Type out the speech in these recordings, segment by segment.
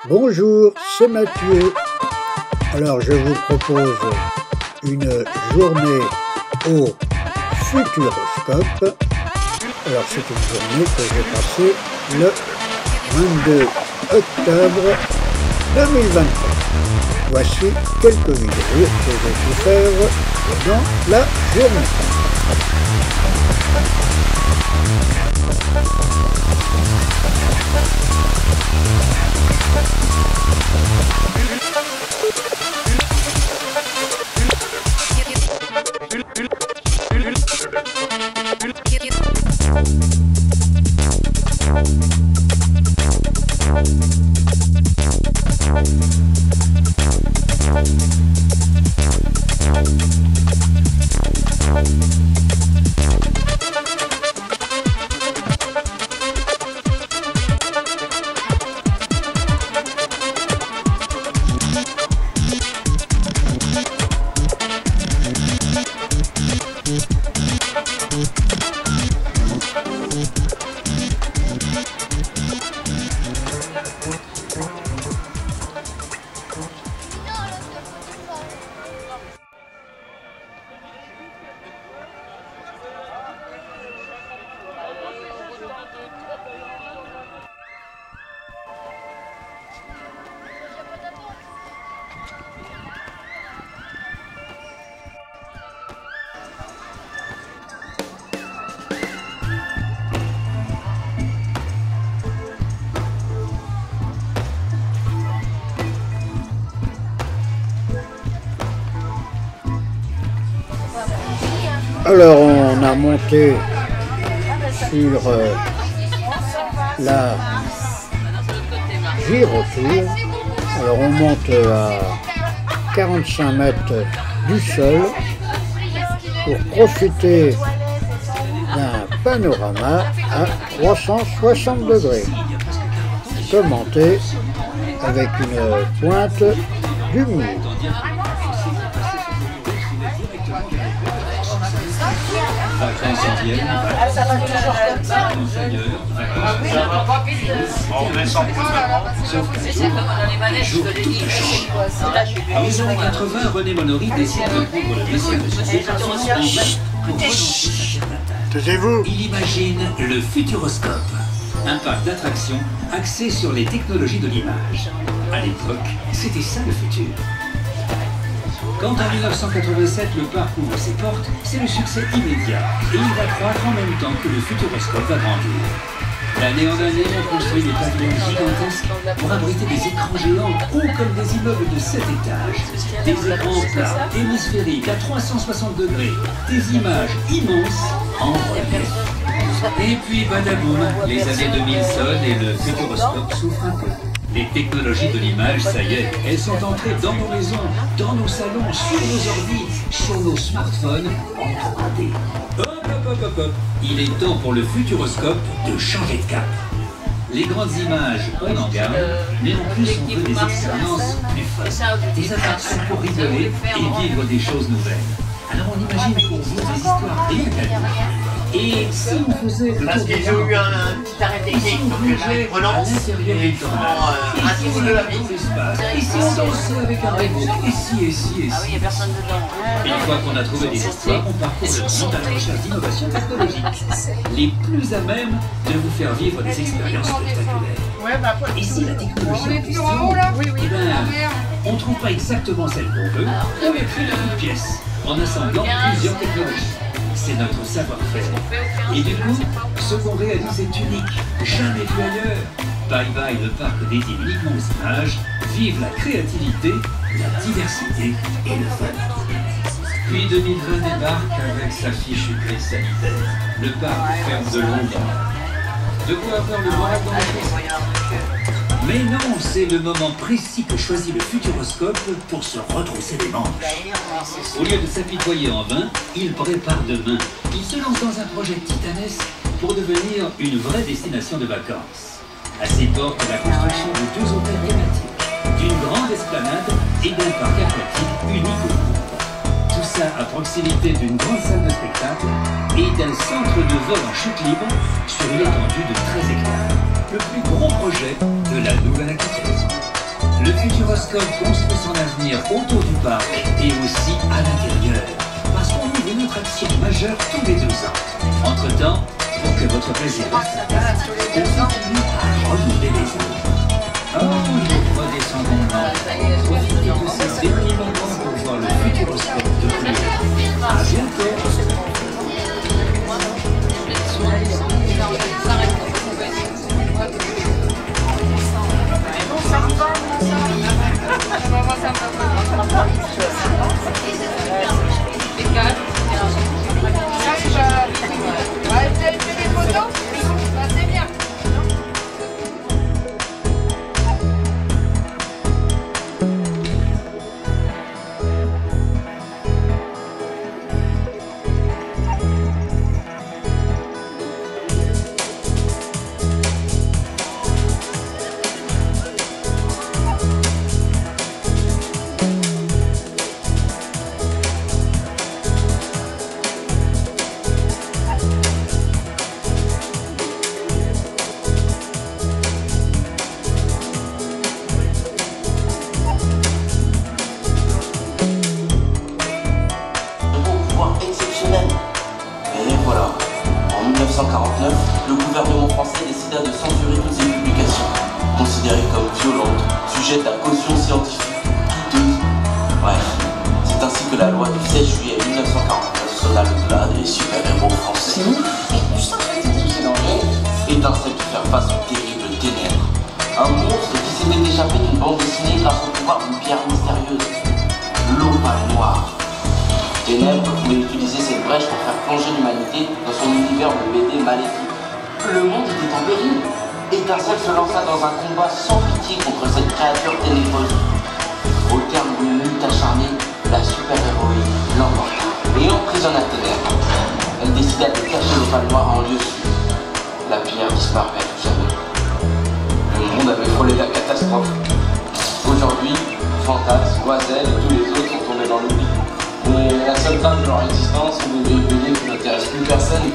Bonjour, c'est Mathieu. Alors je vous propose une journée au Futuroscope. Alors c'est une journée que j'ai passée le 22 octobre 2023. Voici quelques vidéos que j'ai pu faire dans la journée. Alors on a monté sur la gyrotour. Alors on monte à 45 mètres du sol pour profiter d'un panorama à 360 degrés, commenté avec une pointe d'humour. Ça va toujours comme ça. En 1980, René Monory décide de prendre le dossier de son Taisez-vous. Il imagine le Futuroscope, un parc d'attractions axé sur les technologies de l'image. À l'époque, c'était ça le futur. Quand en 1987 le parc ouvre ses portes, c'est le succès immédiat et il va croître en même temps que le Futuroscope va grandir. D'année en année, on construit des pavillons gigantesques pour abriter des écrans géants hauts comme des immeubles de 7 étages. Des écrans plats, hémisphériques à 360 degrés, des images immenses en relief. Et puis badaboum, les années 2000 sonnent et le Futuroscope souffre un peu. Les technologies de l'image, ça y est, elles sont entrées dans nos maisons, dans nos salons, sur nos ordis, sur nos smartphones, en 3D. Hop, hop, hop, hop, hop. Il est temps pour le Futuroscope de changer de cap. Les grandes images, on en garde, mais en plus on veut des expériences plus fun, des attractions pour rigoler et vivre des choses nouvelles. Alors on imagine pour vous des histoires rien qu'à nous. Et si on faisait le Parce qu'ils ont eu un petit arrêt technique, donc là ils relancent et ils font un tour de la ville. Et si on dansait avec un remote, et si. Ah oui, il n'y a personne dedans. Une fois qu'on a trouvé des histoires, on parcourt le grand recherche d'innovation technologique, les plus à même de vous faire vivre des expériences spectaculaires. Et si la technologie en question, eh ben, on ne trouve pas exactement celle qu'on veut, on met plus de toutes pièces en assemblant plusieurs technologies. C'est notre savoir-faire. Et du coup, ce qu'on réalise est unique, jamais vu ailleurs. Bye bye le parc dédié uniquement aux images, vive la créativité, la diversité et le fun. Puis 2020 débarque avec sa fichue crise sanitaire. Le parc ferme de l'ombre. De quoi avoir le moral dans la tête. Mais non, c'est le moment précis que choisit le Futuroscope pour se retrousser les manches. Au lieu de s'apitoyer en vain, il prépare demain. Il se lance dans un projet titanesque pour devenir une vraie destination de vacances. À ses portes, la construction de 2 hôtels thématiques, d'une grande esplanade et d'un parc aquatique unique au monde. Tout ça à proximité d'une grande salle de spectacle et d'un centre de vol en chute libre sur une étendue de 13 hectares. Le plus gros projet de la Nouvelle-Aquitaine. Futuroscope construit son avenir autour du parc et aussi à l'intérieur. Parce qu'on ouvre une attraction majeure tous les 2 ans. Entre-temps, pour que votre plaisir reste intact, on continue à renouveler les eaux. Oh, nous redescendons maintenant. Profitez de ces derniers moments pour voir le Futuroscope de plus loin. À bientôt. En 1949, le gouvernement français décida de censurer toutes ces publications, considérées comme violentes, sujettes à caution scientifique, douteuses. Bref, c'est ainsi que la loi du 16 juillet 1949 sonna le glas des super-héros français. Étincelle de faire face aux terribles ténèbres. Un monstre qui s'était échappé d'une bande dessinée grâce au pouvoir d'une pierre mystérieuse. L'Opale Noire. Ténèbres voulait utiliser cette brèche pour faire plonger l'humanité dans son univers de BD maléfique. Le monde était en péril. Étincelle se lança dans un combat sans pitié contre cette créature ténébreuse. Au terme d'une lutte acharnée, la super-héroïne l'emporta et emprisonna Ténèbres. Elle décida de cacher l'Opale Noire en lieu sûr. La pierre disparut à tout jamais. Le monde avait frôlé la catastrophe. Aujourd'hui, Fantasme, Oiselle et tous les autres sont tombés dans l'oubli. Mais la seule trace de leur existence sont des BD qui n'intéressent plus personne.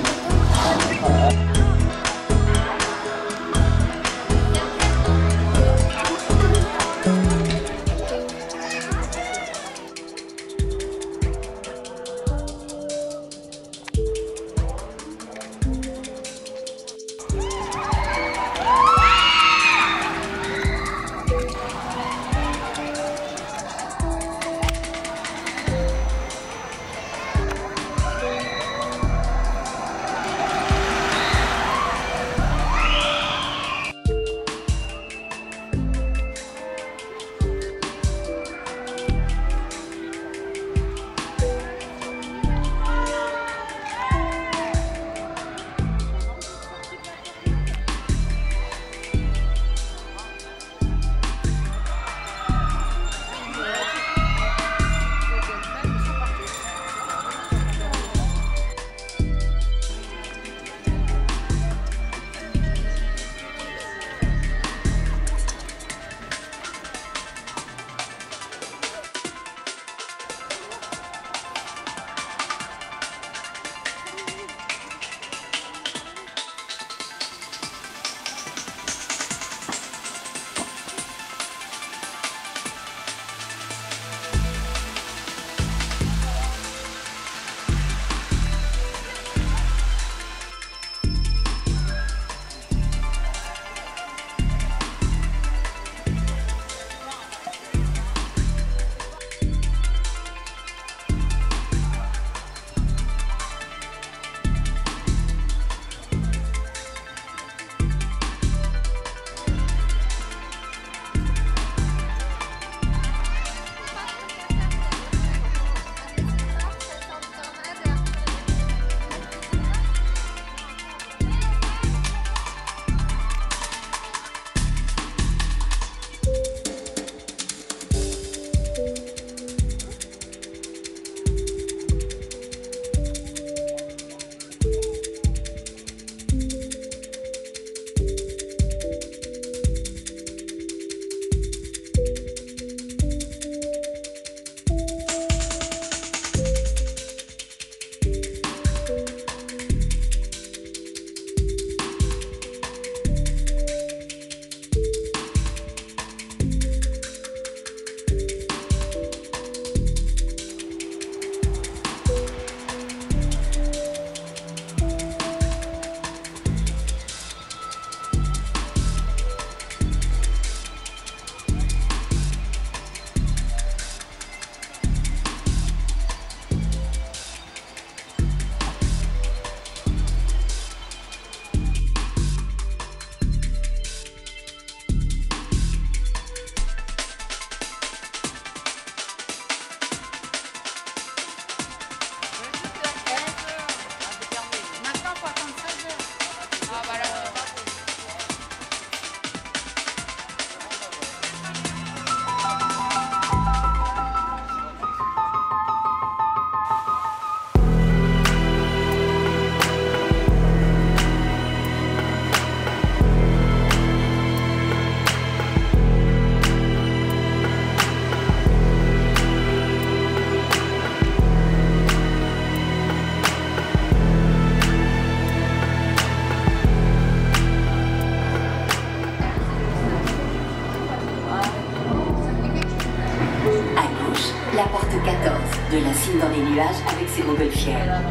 la porte 14 de la Cime dans les nuages avec ses montgolfières.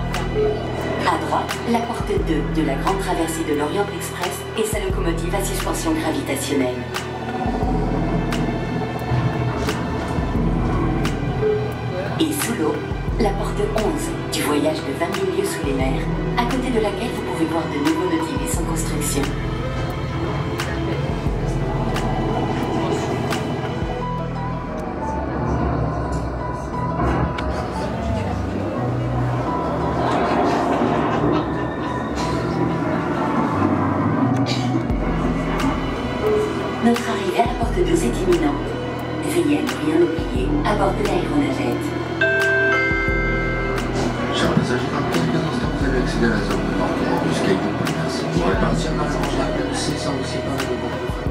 À droite, la porte 2 de la grande traversée de l'Orient Express et sa locomotive à suspension gravitationnelle. Et sous l'eau, la porte 11 du voyage de 20 000 lieues sous les mers, à côté de laquelle vous pouvez voir de nouveaux nautilus en construction. Notre arrivée à la porte 12 est imminente. Veillez à ne rien oublier à bord de l'aéronavette. Chers passagers, dans quelques instants, vous allez accéder à la zone de portière du Skybook. Merci. Vous pourrez partir dans la c'est sans vous séparer de votre famille.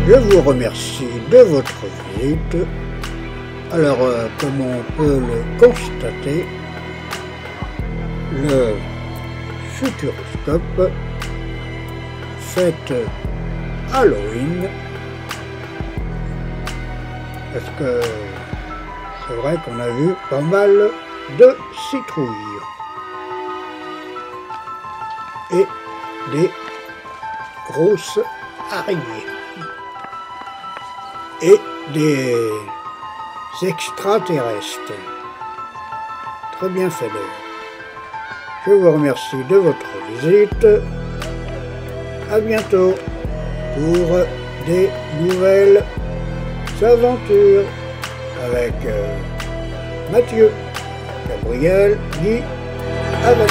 Je vous remercie de votre visite. Alors, comme on peut le constater, le Futuroscope fête Halloween, parce que c'est vrai qu'on a vu pas mal de citrouilles et des grosses araignées et des extraterrestres. Très bien fait d'ailleurs. Je vous remercie de votre visite. À bientôt pour des nouvelles aventures avec Mathieu, Gabriel, Guy, avec.